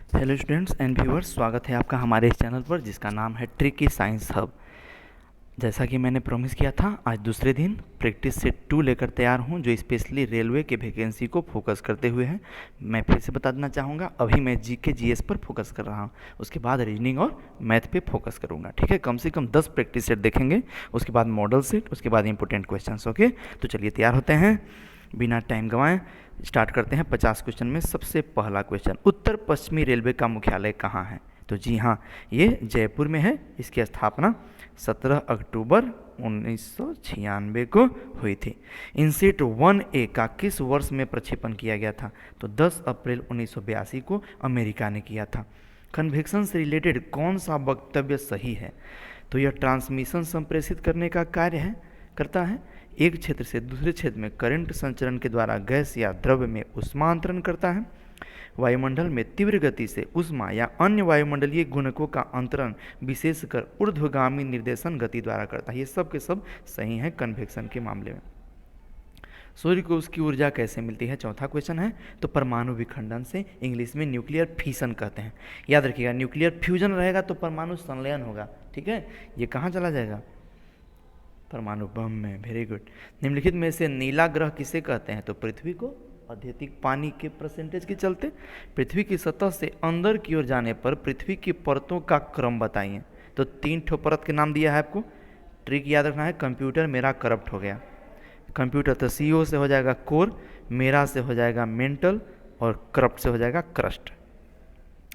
Hello students and viewers, स्वागत है आपका हमारे इस चैनल पर जिसका नाम है ट्रिकी साइंस हब। जैसा कि मैंने प्रॉमिस किया था, आज दूसरे दिन प्रैक्टिस सेट 2 लेकर तैयार हूं, जो स्पेशली रेलवे के वैकेंसी को फोकस करते हुए है। मैं फिर से बता देना चाहूँगा, अभी मैं जीके जीएस पर फोकस कर रहा हूं, उसके बाद रीजनिंग और मैथ पे फोकस करूँगा। ठीक है, कम से कम 10 प्रैक्टिस सेट देखेंगे, उसके बाद मॉडल सेट, उसके बाद इंपॉर्टेंट क्वेश्चन। ओके, तो चलिए तैयार होते हैं, बिना टाइम गंवाएं स्टार्ट करते हैं। 50 क्वेश्चन में सबसे पहला क्वेश्चन, उत्तर पश्चिमी रेलवे का मुख्यालय कहाँ है? तो जी हाँ, ये जयपुर में है। इसकी स्थापना 17 अक्टूबर 1996 को हुई थी। इनसेट 1A का किस वर्ष में प्रक्षेपण किया गया था? तो 10 अप्रैल 1982 को अमेरिका ने किया था। कन्वेक्शन से रिलेटेड कौन सा वक्तव्य सही है? तो यह ट्रांसमिशन संप्रेषित करने का कार्य करता है। एक क्षेत्र से दूसरे क्षेत्र में करंट संचरण के द्वारा गैस या द्रव्य में ऊष्मांतरण करता है। वायुमंडल में तीव्र गति से ऊष्मा या अन्य वायुमंडलीय गुणकों का अंतरण विशेषकर ऊर्ध्वगामी निर्देशन गति द्वारा करता है। ये सब के सब सही है कन्वेक्शन के मामले में। सूर्य को उसकी ऊर्जा कैसे मिलती है? चौथा क्वेश्चन है, तो परमाणु विखंडन से, इंग्लिश में न्यूक्लियर फिशन कहते हैं। याद रखिएगा, न्यूक्लियर फ्यूजन रहेगा तो परमाणु संलयन होगा। ठीक है, ये कहाँ चला जाएगा? परमाणु बम में। Very good. निम्नलिखित में से नीला ग्रह किसे कहते हैं? तो पृथ्वी को, अत्यधिक पानी के परसेंटेज के चलते। पृथ्वी की सतह से अंदर की ओर जाने पर पृथ्वी की परतों का क्रम बताइए। तो 3 ठो परत के नाम दिया है आपको। ट्रिक याद रखना है, कंप्यूटर मेरा करप्ट हो गया। कंप्यूटर तो सीओ से हो जाएगा कोर, मेरा से हो जाएगा मेंटल, और करप्ट से हो जाएगा क्रस्ट।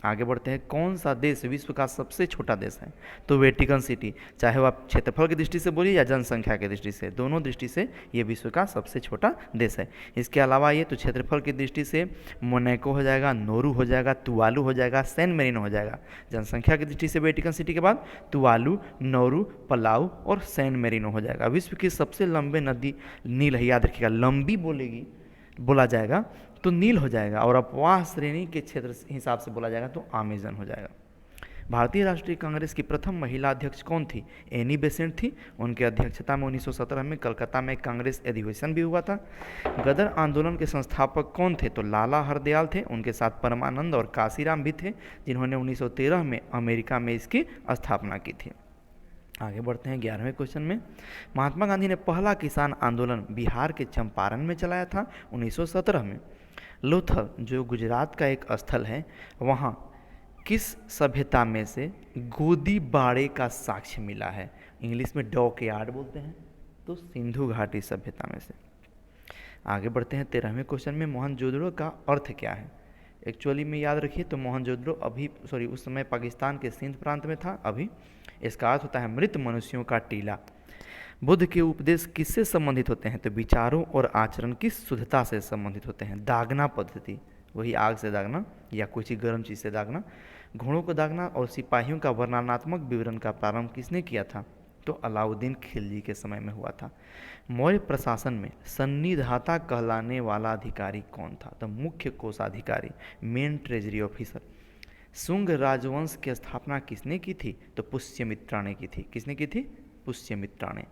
आगे बढ़ते हैं, कौन सा देश विश्व का सबसे छोटा देश है? तो वेटिकन सिटी। चाहे वो आप क्षेत्रफल की दृष्टि से बोलिए या जनसंख्या की दृष्टि से, दोनों दृष्टि से ये विश्व का सबसे छोटा देश है। इसके अलावा ये तो क्षेत्रफल की दृष्टि से मोनाको हो जाएगा, नोरू हो जाएगा, तुवालू हो जाएगा, सैन मेरिनो हो जाएगा। जनसंख्या की दृष्टि से वेटिकन सिटी के बाद तुवालू, नोरू, पलाऊ और सैन मेरिनो हो जाएगा। विश्व की सबसे लंबे नदी नील है। याद रखिएगा, लंबी बोला जाएगा तो नील हो जाएगा, और अपवाह श्रेणी के क्षेत्र हिसाब से बोला जाएगा तो अमेजन हो जाएगा। भारतीय राष्ट्रीय कांग्रेस की प्रथम महिला अध्यक्ष कौन थी? एनी बेसेंट थी। उनके अध्यक्षता में 1917 में कलकत्ता में कांग्रेस अधिवेशन भी हुआ था। गदर आंदोलन के संस्थापक कौन थे? तो लाला हरदयाल थे। उनके साथ परमानंद और काशीराम भी थे, जिन्होंने 1913 में अमेरिका में इसकी स्थापना की थी। आगे बढ़ते हैं 11वें क्वेश्चन में, महात्मा गांधी ने पहला किसान आंदोलन बिहार के चंपारण में चलाया था 1917 में। लोथल, जो गुजरात का एक स्थल है, वहाँ किस सभ्यता में से गोदी बाड़े का साक्ष्य मिला है? इंग्लिश में डॉक यार्ड बोलते हैं, तो सिंधु घाटी सभ्यता में से। आगे बढ़ते हैं 13वें क्वेश्चन में, मोहनजोदड़ो का अर्थ क्या है? एक्चुअली में याद रखिए, तो मोहनजोदड़ो उस समय पाकिस्तान के सिंध प्रांत में था। अभी इसका अर्थ होता है मृत मनुष्यों का टीला। बुद्ध के उपदेश किससे संबंधित होते हैं? तो विचारों और आचरण की शुद्धता से संबंधित होते हैं। दागना पद्धति, वही आग से दागना या कुछ गर्म चीज़ से दागना, घोड़ों को दागना और सिपाहियों का वर्णनात्मक विवरण का प्रारंभ किसने किया था? तो अलाउद्दीन खिलजी के समय में हुआ था। मौर्य प्रशासन में सन्निधाता कहलाने वाला अधिकारी कौन था? तो मुख्य कोषाधिकारी, मेन ट्रेजरी ऑफिसर। शुंग राजवंश की स्थापना किसने की थी? तो पुष्यमित्रा ने की थी। किसने की थी? पुष्यमित्रा ने।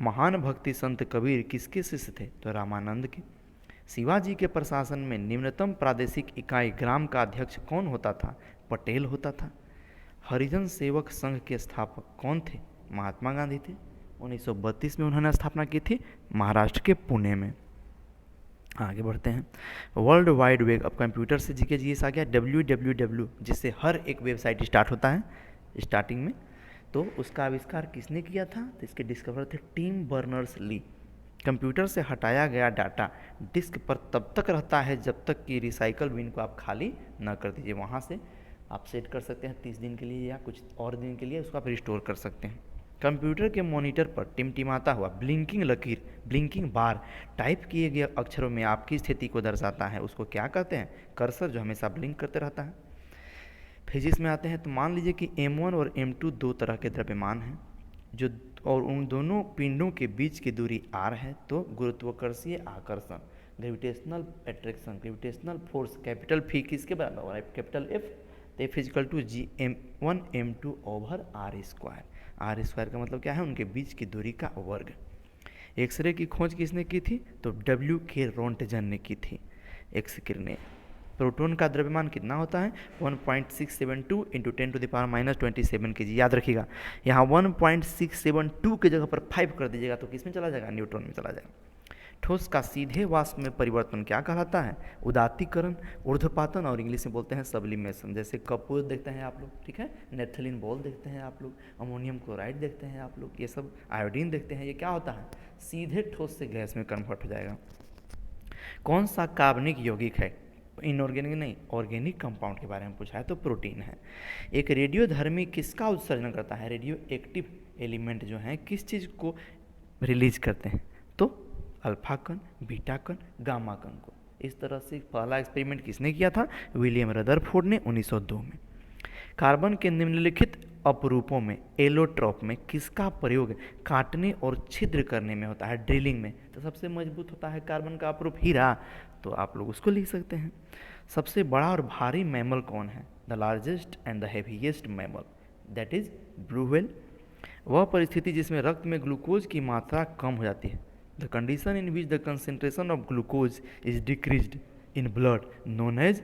महान भक्ति संत कबीर किसके शिष्य थे? तो रामानंद के। शिवाजी के प्रशासन में निम्नतम प्रादेशिक इकाई ग्राम का अध्यक्ष कौन होता था? पटेल होता था। हरिजन सेवक संघ के स्थापक कौन थे? महात्मा गांधी थे। 1932 में उन्होंने स्थापना की थी महाराष्ट्र के पुणे में। आगे बढ़ते हैं, वर्ल्ड वाइड वेब। अब कंप्यूटर से जीके जीएस आ गया www, जिससे हर एक वेबसाइट स्टार्ट होता है स्टार्टिंग में। तो उसका आविष्कार किसने किया था? तो इसके डिस्कवर थे टिम बर्नर्स ली। कंप्यूटर से हटाया गया डाटा डिस्क पर तब तक रहता है जब तक कि रिसाइकल बिन को आप खाली ना कर दीजिए। वहाँ से आप सेट कर सकते हैं 30 दिन के लिए या कुछ और दिन के लिए, उसको आप रिस्टोर कर सकते हैं। कंप्यूटर के मॉनिटर पर टिमटिमाता हुआ ब्लिंकिंग लकीर, ब्लिंकिंग बार टाइप किए गए अक्षरों में आपकी स्थिति को दर्शाता है, उसको क्या कहते हैं? कर्सर, जो हमेशा ब्लिंक करते रहता है। फिजिक्स में आते हैं, तो मान लीजिए कि m1 और m2 दो तरह के द्रव्यमान हैं, जो और उन दोनों पिंडों के बीच की दूरी r है। तो गुरुत्वाकर्षीय आकर्षण, gravitational attraction, gravitational force, capital F किसके बराबर होगा? Capital F। तो F is equal to G m1 m2 over r square. R square का मतलब क्या है? उनके बीच की दूरी का वर्ग। एक्सरे की खोज किसने की थी? तो W के रोंटजन ने की थी। एक्स किरणें प्रोटॉन का द्रव्यमान कितना होता है 1.672 इंटू 10⁻⁻27 kg। याद रखिएगा, यहाँ 1.672 की जगह पर 5 कर दीजिएगा तो किस में चला जाएगा, न्यूट्रॉन में चला जाएगा। ठोस का सीधे वाष्प में परिवर्तन क्या कहलाता है, उदातीकरण, ऊर्ध्वपातन और इंग्लिश में बोलते हैं सब्लिमेशन। जैसे कपूर देखते हैं आप लोग, ठीक है, नेथलीन बॉल देखते हैं आप लोग, अमोनियम क्लोराइड देखते हैं आप लोग, ये सब आयोडीन देखते हैं, ये क्या होता है, सीधे ठोस से गैस में कन्वर्ट हो जाएगा। कौन सा कार्बनिक यौगिक है, इनऑर्गेनिक नहीं, ऑर्गेनिक कंपाउंड के बारे में पूछा है तो प्रोटीन है। एक रेडियोधर्मी किसका उत्सर्जन करता है, रेडियो एक्टिव एलिमेंट जो हैं किस चीज़ को रिलीज करते हैं, तो अल्फा कण, बीटा कण, गामा कण को। इस तरह से पहला एक्सपेरिमेंट किसने किया था, विलियम रदरफोर्ड ने 1902 में। कार्बन के निम्नलिखित अपरूपों में एलोट्रॉप में किसका प्रयोग काटने और छिद्र करने में होता है, ड्रिलिंग में। तो सबसे मजबूत होता है कार्बन का अपरूप हीरा, तो आप लोग उसको लिख सकते हैं। सबसे बड़ा और भारी मैमल कौन है, the largest and the heaviest mammal, that is blue whale. वह परिस्थिति जिसमें रक्त में ग्लूकोज की मात्रा कम हो जाती है, the condition in which the concentration of glucose is decreased in blood known as,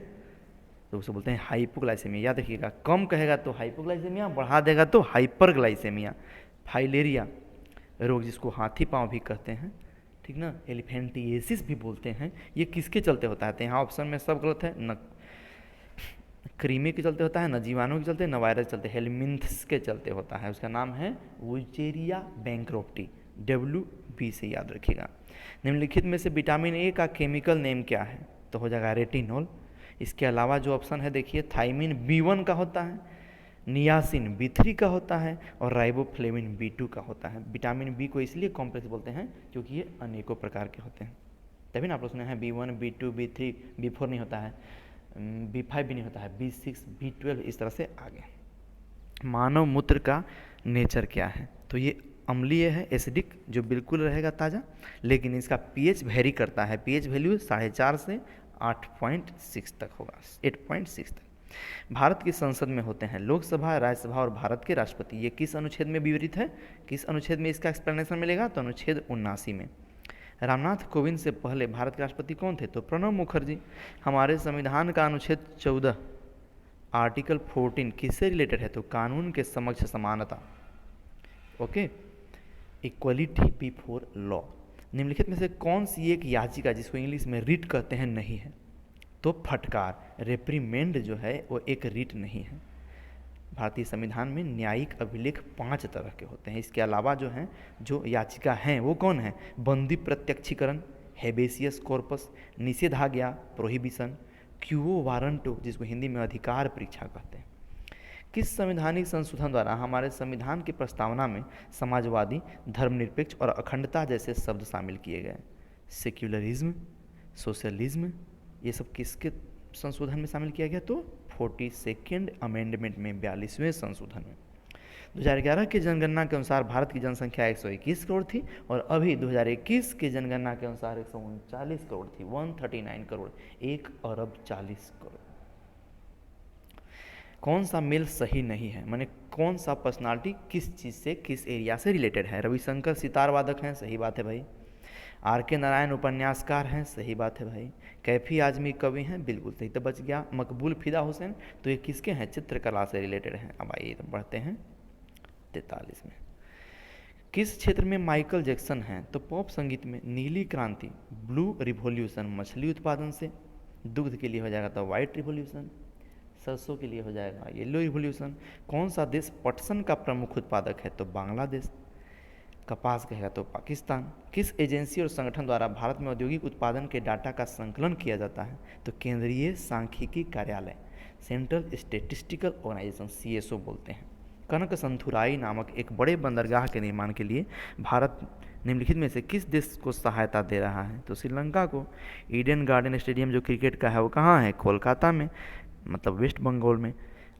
तो उसे बोलते हैं हाइपोग्लाइसेमिया। याद रखिएगा, कम कहेगा तो हाइपोग्लाइसेमिया, बढ़ा देगा तो हाइपरग्लाइसेमिया। फाइलेरिया रोग जिसको हाथी पाँव भी कहते हैं, ठीक ना, एलिफेंटिएसिस भी बोलते हैं, ये किसके चलते होता है, तो यहाँ ऑप्शन में सब गलत है, न कृमि के चलते होता है, न जीवाणु के चलते, न वायरस चलते, हेलमिंथ्स के चलते होता है। उसका नाम है वुचेरिया बैंक्रॉप्टी, WB से याद रखिएगा। निम्नलिखित में से विटामिन ए का केमिकल नेम क्या है, तो हो जाएगा रेटिनॉल। इसके अलावा जो ऑप्शन है देखिए, थाइमिन B1 का होता है, नियासिन B3 का होता है और राइबोफ्लेविन B2 का होता है। विटामिन बी को इसलिए कॉम्प्लेक्स बोलते हैं क्योंकि ये अनेकों प्रकार के होते हैं, तभी ना आप लोग सुने हैं B1, B2, B3, B4 नहीं होता है, B5 भी नहीं होता है, B6, B12 इस तरह से आगे। मानव मूत्र का नेचर क्या है, तो ये अम्लीय है, एसिडिक, जो बिल्कुल रहेगा ताज़ा, लेकिन इसका pH वेरी करता है, pH वैल्यू 4.5 से 8.6 तक होगा, 8.6 तक। भारत की संसद में होते हैं लोकसभा, राज्यसभा और भारत के राष्ट्रपति। ये किस अनुच्छेद में विवरित है, किस अनुच्छेद में इसका एक्सप्लेनेशन मिलेगा, तो अनुच्छेद 79 में। रामनाथ कोविंद से पहले भारत के राष्ट्रपति कौन थे, तो प्रणब मुखर्जी। हमारे संविधान का अनुच्छेद 14 आर्टिकल 14 किससे रिलेटेड है, तो कानून के समक्ष समानता, ओके, इक्वलिटी बिफोर लॉ। निम्नलिखित में से कौन सी एक याचिका जिसको इंग्लिश में रिट कहते हैं नहीं है, तो फटकार, रेप्रीमेंड जो है वो एक रिट नहीं है। भारतीय संविधान में न्यायिक अभिलेख 5 तरह के होते हैं। इसके अलावा जो हैं, जो याचिका हैं वो कौन है, बंदी प्रत्यक्षीकरण, हेबेसियस कॉर्पस, निषेधाज्ञा, प्रोहिबिशन, क्यूओ वारंटो जिसको हिंदी में अधिकार परीक्षा कहते हैं। किस संवैधानिक संशोधन द्वारा हमारे संविधान की प्रस्तावना में समाजवादी, धर्मनिरपेक्ष और अखंडता जैसे शब्द शामिल किए गए, सेक्युलरिज्म, सोशलिज्म, ये सब किसके संशोधन में शामिल किया गया, तो 42nd अमेंडमेंट में, 42वें संशोधन में। 2011 की जनगणना के अनुसार भारत की जनसंख्या 121 करोड़ थी और अभी 2021 की जनगणना के अनुसार 139 करोड़ थी, 139 करोड़, 1 अरब 40 करोड़। कौन सा मेल सही नहीं है, माने कौन सा पर्सनालिटी किस चीज़ से, किस एरिया से रिलेटेड है। रविशंकर सितार वादक हैं, सही बात है भाई। R.K. नारायण उपन्यासकार हैं, सही बात है भाई। कैफी आजमी कवि हैं, बिल्कुल सही, तो बच गया। मकबूल फिदा हुसैन, तो ये किसके हैं, चित्रकला से रिलेटेड हैं। अब आइए तो बढ़ते हैं 43 में। किस क्षेत्र में माइकल जैक्सन हैं, तो पॉप संगीत में। नीली क्रांति, ब्लू रिवॉल्यूशन मछली उत्पादन से, दुग्ध के लिए हो जाएगा तो वाइट रिवॉल्यूशन, सरसों के लिए हो जाएगा येलो रिवॉल्यूशन। कौन सा देश पटसन का प्रमुख उत्पादक है, तो बांग्लादेश। कपास कहेगा तो पाकिस्तान। किस एजेंसी और संगठन द्वारा भारत में औद्योगिक उत्पादन के डाटा का संकलन किया जाता है, तो केंद्रीय सांख्यिकी कार्यालय, सेंट्रल स्टेटिस्टिकल ऑर्गेनाइजेशन, CSO बोलते हैं। कनक संथुराई नामक एक बड़े बंदरगाह के निर्माण के लिए भारत निम्नलिखित में से किस देश को सहायता दे रहा है, तो श्रीलंका को। ईडन गार्डन स्टेडियम जो क्रिकेट का है वो कहाँ है, कोलकाता में, मतलब वेस्ट बंगाल में।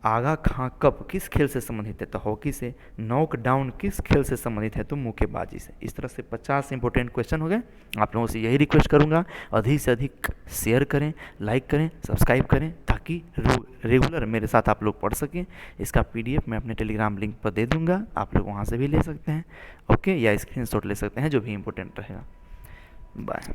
आगा खां कप किस खेल से संबंधित है, तो हॉकी से। नॉक डाउन किस खेल से संबंधित है, तो मुक्केबाजी से। इस तरह से 50 इंपॉर्टेंट क्वेश्चन हो गए। आप लोगों से यही रिक्वेस्ट करूंगा, अधिक से अधिक शेयर करें, लाइक करें, सब्सक्राइब करें, ताकि रेगुलर मेरे साथ आप लोग पढ़ सकें। इसका PDF मैं अपने टेलीग्राम लिंक पर दे दूंगा, आप लोग वहाँ से भी ले सकते हैं, ओके, या स्क्रीनशॉट ले सकते हैं, जो भी इंपॉर्टेंट रहेगा। बाय।